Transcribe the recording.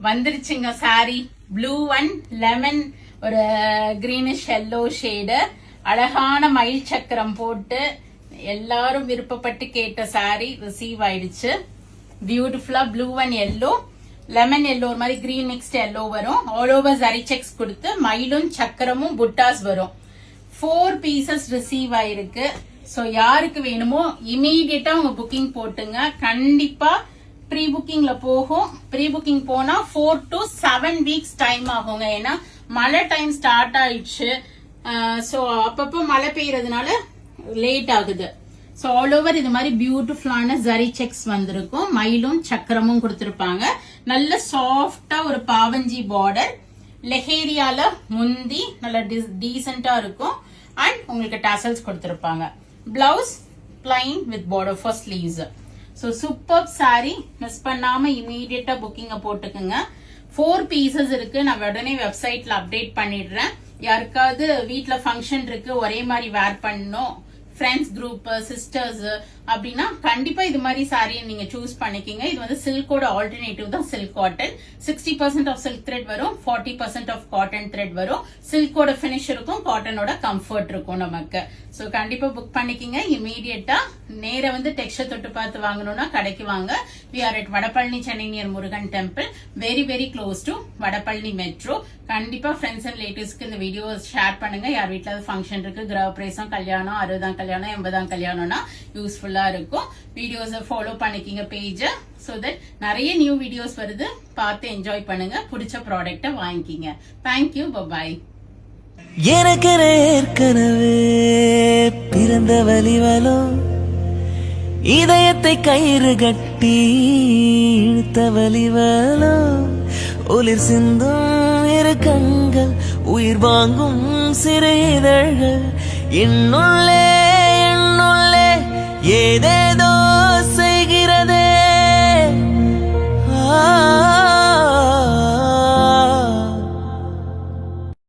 வந்துருச்சுங்க sorry. Blue and lemon ஒரு greenish yellow shade, அழகான மயில் சக்கரம் போட்டு எல்லாரும் விருப்பப்பட்டு கேட்ட சாரி ரிசீவ் ஆயிடுச்சு. பியூட்டிஃபுல்லா blue and yellow, lemon yellow ஒரு மாதிரி கிரீன் மிக்ஸ்ட் எல்லோ வரும். ஆல் ஓவர் ஜரி செக்ஸ் கொடுத்து மயிலும் சக்கரமும் புட்டாஸ் வரும். 4 பீசஸ் ரிசீவ் ஆயிருக்கு. சோ யாருக்கு வேணுமோ இமீடியட்டா உங்க புக்கிங் போட்டுங்க. கண்டிப்பா ப்ரீ புக்கிங்ல போகும். ப்ரீ புக்கிங் போனா 4 to 7 வீக்ஸ் டைம் ஆகுங்க. ஏன்னா மழை டைம் ஸ்டார்ட் ஆயிடுச்சு. சோ அப்பப்போ மழை பெய்யறதுனால லேட் ஆகுது. சோ ஆல் ஓவர் இது மாதிரி பியூட்டிஃபுல்லான ஜரி செக்ஸ் வந்திருக்கும். மயிலும் சக்கரமும் கொடுத்திருப்பாங்க. நல்ல சாஃப்டா ஒரு பாவஞ்சி பார்டர், லெஹேரியால முந்தி நல்ல டீசென்டா இருக்கும். அண்ட் உங்களுக்கு டாசல்ஸ் கொடுத்திருப்பாங்க. Blouse plain with border for sleeves. So super sorry, miss பண்ணாம இமீடியட்டா புக்கிங்க போட்டுக்குங்க. 4 பீசஸ் இருக்கு. நான் உடனே வெப்சைட்ல அப்டேட் பண்ணிடுறேன். யாருக்காவது வீட்ல ஃபங்க்ஷன் இருக்கு, ஒரே மாதிரி வேர் பண்ணணும், ஃப்ரெண்ட்ஸ் குரூப், சிஸ்டர்ஸ் அப்படின்னா கண்டிப்பா இது மாதிரி சாரியை நீங்க சூஸ் பண்ணிக்கிங்க. இது வந்து சில்கோட ஆல்டர்னேட்டிவ் தான் silk cotton. 60% of silk thread வரும், 40% ஆஃப் காட்டன் த்ரெட் வரும். சில்கோட பினிஷ் இருக்கும், காட்டனோட கம்ஃபர்ட் இருக்கும் நமக்கு. சோ கண்டிப்பா புக் பண்ணிக்கிங்க இமீடியட்டா. நேர வந்து டெக்ஸ்டர் தொட்டு பார்த்து வாங்கணும்னா கடைக்கு வாங்க. We are at Vadapalani, Chennai near Murugan temple, very very close to Vadapalani metro. கண்டிப்பா ஃப்ரெண்ட்ஸ் அண்ட் ரிலேட்டிவ்ஸ்க்கு இந்த வீடியோ ஷேர் பண்ணுங்க. யார் வீட்டுல ஃபங்க்ஷன் இருக்கு, கிரகப்பிரவேசம், கல்யாணம், 60ஆம் கல்யாணம், 80ஆம் கல்யாணம்னா யூஸ்ஃபுல்லா இருக்கும். வீடியோஸை ஃபாலோ பண்ணிக்கிங்க பேஜ். சோ தட் நிறைய நியூ வீடியோஸ் வருது, பார்த்து என்ஜாய் பண்ணுங்க. பிடிச்ச ப்ராடக்ட்டை வாங்கிக்கிங்க. Thank you, bye bye. எனக்கு ஏற்கனவே பிறந்த வலிவலோ, இதயத்தை கயிறு கட்டி இழுத்த வலிவலோ, ஒளிர் சிந்தும் இரு கண்கள், உயிர் வாங்கும் சிறு இதழ்கள், என்னுள்ளே என்னுள்ளே ஏதே